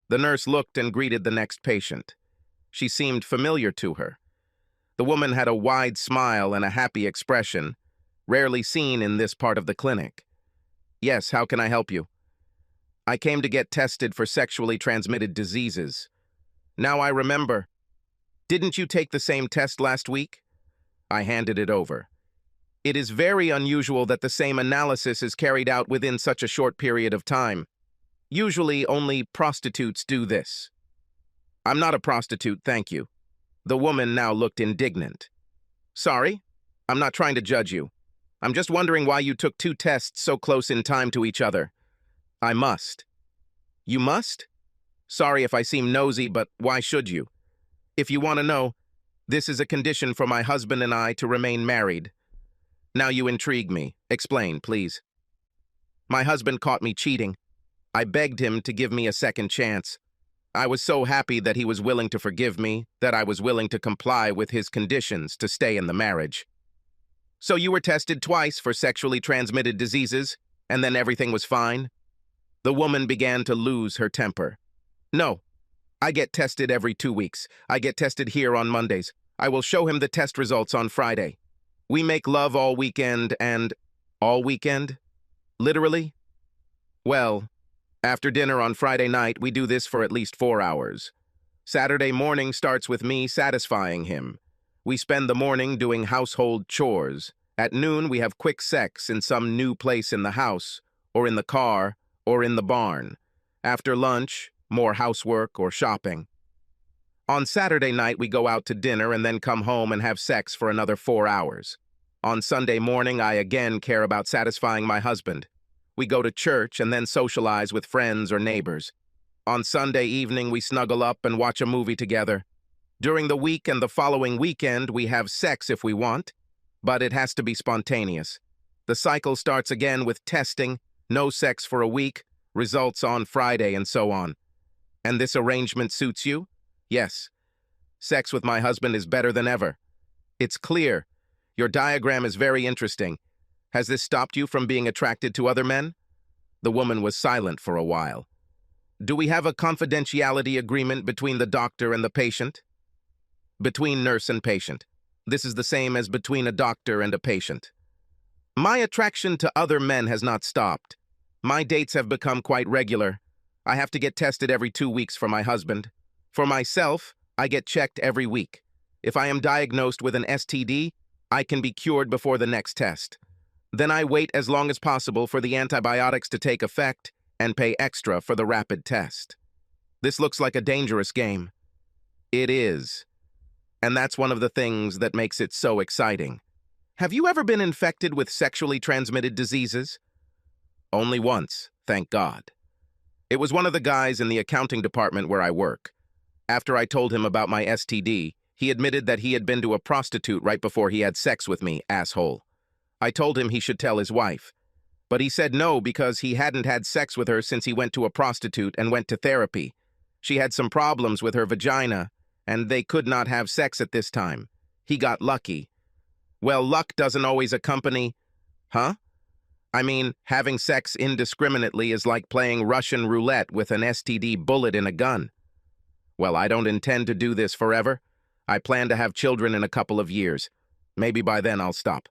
The nurse looked and greeted the next patient. She seemed familiar to her. The woman had a wide smile and a happy expression, rarely seen in this part of the clinic. "Yes, how can I help you?" "I came to get tested for sexually transmitted diseases." "Now I remember. Didn't you take the same test last week?" I handed it over. "It is very unusual that the same analysis is carried out within such a short period of time. Usually only prostitutes do this." "I'm not a prostitute, thank you." The woman now looked indignant. "Sorry, I'm not trying to judge you. I'm just wondering why you took two tests so close in time to each other." "I must." "You must?" "Sorry if I seem nosy, but why should you? If you want to know, this is a condition for my husband and I to remain married." "Now you intrigue me. Explain, please." "My husband caught me cheating. I begged him to give me a second chance. I was so happy that he was willing to forgive me, that I was willing to comply with his conditions to stay in the marriage." "So you were tested twice for sexually transmitted diseases, and then everything was fine?" The woman began to lose her temper. "No. I get tested every 2 weeks. I get tested here on Mondays. I will show him the test results on Friday. We make love all weekend and—" "All weekend? Literally?" "Well, after dinner on Friday night, we do this for at least 4 hours. Saturday morning starts with me satisfying him. We spend the morning doing household chores. At noon, we have quick sex in some new place in the house, or in the car, or in the barn. After lunch, more housework or shopping. On Saturday night, we go out to dinner and then come home and have sex for another 4 hours. On Sunday morning, I again care about satisfying my husband. We go to church and then socialize with friends or neighbors. On Sunday evening, we snuggle up and watch a movie together. During the week and the following weekend, we have sex if we want, but it has to be spontaneous. The cycle starts again with testing, no sex for a week, results on Friday, and so on. And this arrangement suits you? Yes. Sex with my husband is better than ever. It's clear. Your diagram is very interesting. Has this stopped you from being attracted to other men?" The woman was silent for a while. "Do we have a confidentiality agreement between the doctor and the patient?" "Between nurse and patient. This is the same as between a doctor and a patient." "My attraction to other men has not stopped. My dates have become quite regular. I have to get tested every 2 weeks for my husband. For myself, I get checked every week. If I am diagnosed with an STD, I can be cured before the next test. Then I wait as long as possible for the antibiotics to take effect and pay extra for the rapid test. This looks like a dangerous game." "It is. And that's one of the things that makes it so exciting." "Have you ever been infected with sexually transmitted diseases?" "Only once, thank God. It was one of the guys in the accounting department where I work. After I told him about my STD, he admitted that he had been to a prostitute right before he had sex with me, asshole. I told him he should tell his wife. But he said no because he hadn't had sex with her since he went to a prostitute and went to therapy. She had some problems with her vagina, and they could not have sex at this time. He got lucky." "Well, luck doesn't always accompany—" "Huh? I mean, having sex indiscriminately is like playing Russian roulette with an STD bullet in a gun." "Well, I don't intend to do this forever. I plan to have children in a couple of years. Maybe by then I'll stop."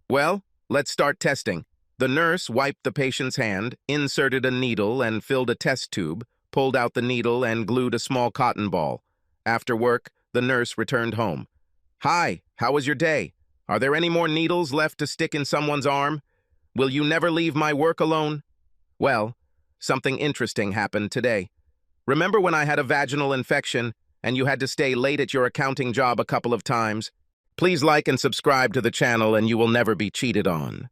"Well, let's start testing." The nurse wiped the patient's hand, inserted a needle and filled a test tube, pulled out the needle and glued a small cotton ball. After work, the nurse returned home. "Hi, how was your day? Are there any more needles left to stick in someone's arm? Will you never leave my work alone?" "Well, something interesting happened today. Remember when I had a vaginal infection and you had to stay late at your accounting job a couple of times? Please like and subscribe to the channel and you will never be cheated on.